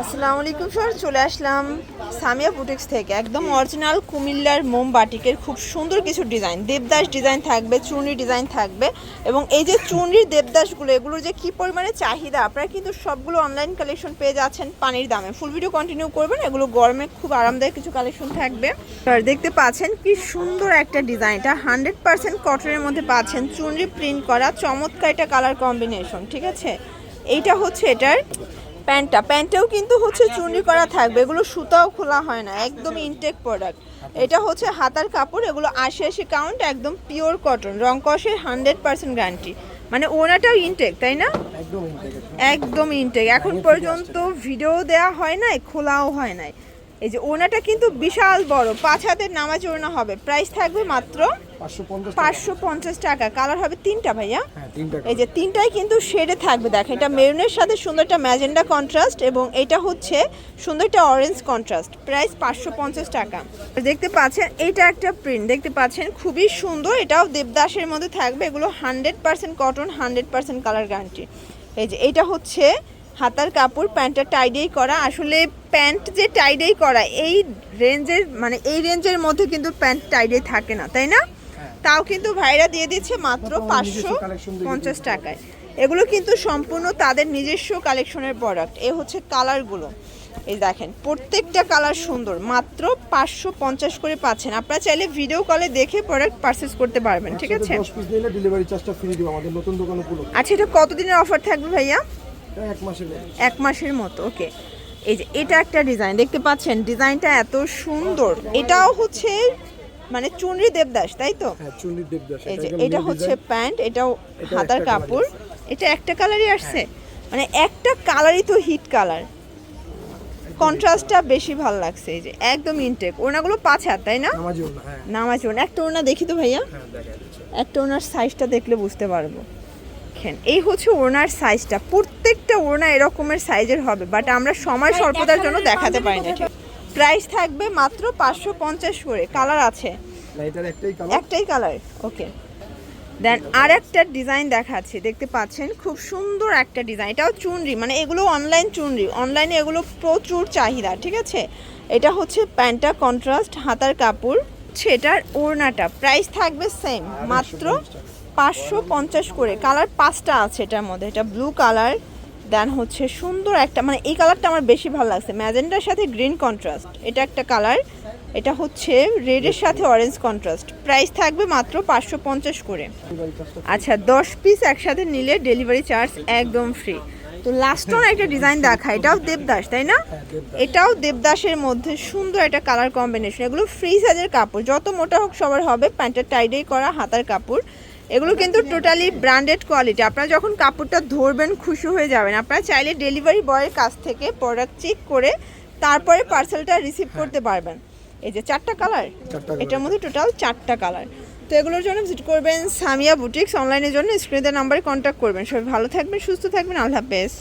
আসসালামু আলাইকুম স্যার, চলে আসলাম সামিয়া বুটিক্স থেকে। একদম অরিজিনাল কুমিল্লার মোম বাটিকের খুব সুন্দর কিছু ডিজাইন, দেবদাস ডিজাইন থাকবে, চুনরি ডিজাইন থাকবে। এবং এই যে চুনরির দেবদাসগুলো, এগুলোর যে কী পরিমাণে চাহিদা, আপনারা কিন্তু সবগুলো অনলাইন কালেকশন পেয়ে যাচ্ছেন পানির দামে। ফুল ভিডিও কন্টিনিউ করবেন, এগুলো গরমে খুব আরামদায়ক কিছু কালেকশন থাকবে। আর দেখতে পাচ্ছেন কি সুন্দর একটা ডিজাইন, এটা 100% কটনের মধ্যে পাচ্ছেন, চুনরি প্রিন্ট করা, চমৎকার একটা কালার কম্বিনেশন। ঠিক আছে, এইটা হচ্ছে এটার প্যান্টটাও কিন্তু হচ্ছে চুনরি করা থাকবে, এগুলো সুতাও খোলা হয় না, একদম ইনটেক প্রোডাক্ট। এটা হচ্ছে হাতার কাপড়, এগুলো 80 কাউন্ট, একদম পিওর কটন, রং কষের 100% গ্যারান্টি। মানে ওনাটাও ইনটেক, তাই না? একদম ইনটেক। এখন পর্যন্ত ভিডিও দেওয়া হয় নাই, খোলাও হয় নাই। এই যে ওনাটা কিন্তু বিশাল বড়, 5 হাতের নামাজ ওড়না হবে। প্রাইস থাকবে মাত্র 550 টাকা। কালার হবে 3টা ভাইয়া। এই যে 3টাই কিন্তু শেডে থাকবে। দেখেন, এটা মেরুনের সাথে সুন্দর একটা ম্যাজেন্ডা কন্ট্রাস্ট, এবং এটা হচ্ছে সুন্দর একটা অরেঞ্জ কন্ট্রাস্ট। প্রাইস 550 টাকা। দেখতে পাচ্ছেন এইটা একটা প্রিন্ট, দেখতে পাচ্ছেন খুবই সুন্দর, এটাও দেবদাসের মধ্যে থাকবে। এগুলো 100% কটন, 100% কালার গ্যারান্টি। এই যে এটা হচ্ছে হাতার কাপড়, প্যান্টটা টাইডাই করা। আসলে প্যান্ট যে টাইডাই করা এই রেঞ্জের, মানে এই রেঞ্জের মধ্যে কিন্তু প্যান্ট টাইডাই থাকে না, তাই না? তাও কিন্তু ভাইরা দিয়ে দিচ্ছে মাত্র 550 টাকায়। এগুলো কিন্তু সম্পূর্ণ তাদের নিজস্ব কালেকশনের প্রোডাক্ট। এ হচ্ছে কালারগুলো, এই দেখেন প্রত্যেকটা কালার সুন্দর। মাত্র 550 করে পাচ্ছেন। আপনারা চাইলে ভিডিও কলে দেখে প্রোডাক্ট পারচেজ করতে পারবেন। ঠিক আছে, 10 পিস নিলে ডেলিভারি চার্জটা ফ্রি দিব আমাদের নতুন দোকান উপলক্ষে। আচ্ছা, এটা কতদিনের অফার থাকবে ভাইয়া? 1 মাসের মতো। ওকে, এই যে এটা একটা ডিজাইন দেখতে পাচ্ছেন, ডিজাইনটা এত সুন্দর। এটাও হচ্ছে মানে চুনরি দেবদাস, তাই তো? হ্যাঁ, চুনরি দেবদাস। এই যে এটা হচ্ছে প্যান্ট, এটাও হাতার কাপড়। এটা একটা কালারই আসছে, মানে একটা কালারই তো হিট কালার, কন্ট্রাস্টটা বেশি ভালো লাগছে। এই যে একদম ইনটেক, ওনাগুলো 5 হাত, তাই না? নামাজি ওনা। একটা ওনা দেখি তো ভাইয়া, একটা ওনার সাইজটা দেখলে বুঝতে পারবো। এই হচ্ছে ওনার সাইজটা, প্রত্যেকটা ওনা এরকমের সাইজের হবে, বাট আমরা সময় স্বল্পতার জন্য দেখাতে পারি না। ঠিক, প্রাইস থাকবে মাত্র 550 করে। কালার আছে একটাই কালার। ওকে, দেন আর একটা ডিজাইন দেখাচ্ছি, দেখতে পাচ্ছেন খুব সুন্দর একটা ডিজাইন। এটাও চুনরি, মানে এগুলো অনলাইন চুনরি, অনলাইনে এগুলো প্রচুর চাহিদা। ঠিক আছে, এটা হচ্ছে প্যান্টটা কন্ট্রাস্ট, হাতার কাপড়, সেটার ওড়নাটা। প্রাইস থাকবে সেম, মাত্র 550 করে। কালার 5টা আছে এটার মধ্যে। এটা ব্লু কালার, দেন হচ্ছে সুন্দর একটা, মানে এই কালারটা আমার বেশি ভালো লাগছে, ম্যাজেন্ডার সাথে গ্রিন কন্ট্রাস্ট। এটা একটা কালার, এটা হচ্ছে রেডের সাথে অরেঞ্জ কন্ট্রাস্ট। প্রাইস থাকবে মাত্র 550 করে। আচ্ছা, 10 পিস একসাথে নিলে ডেলিভারি চার্জ একদম ফ্রি। তো লাস্ট অন একটা ডিজাইন দেখা, এটাও দেবদাস, তাই না? এটাও দেবদাসের মধ্যে সুন্দর একটা কালার কম্বিনেশন। এগুলো ফ্রি সাইজের কাপড়, যত মোটা হোক সবার হবে। প্যান্টের টাইডাই করা, হাতার কাপড়। এগুলো কিন্তু টোটালি ব্র্যান্ডেড কোয়ালিটি। আপনারা যখন কাপড়টা ধরবেন খুশি হয়ে যাবেন। আপনারা চাইলে ডেলিভারি বয়ের কাছ থেকে প্রোডাক্ট চেক করে তারপরে পার্সেলটা রিসিভ করতে পারবেন। এই যে 4টা কালার, এটার মধ্যে টোটাল 4টা কালার। তো এগুলোর জন্য ভিজিট করবেন সামিয়া বুটিক্স। অনলাইনের জন্য স্ক্রিনের নাম্বারে কন্ট্যাক্ট করবেন। সবাই ভালো থাকবেন, সুস্থ থাকবেন, আল্লাহ হাফেজ।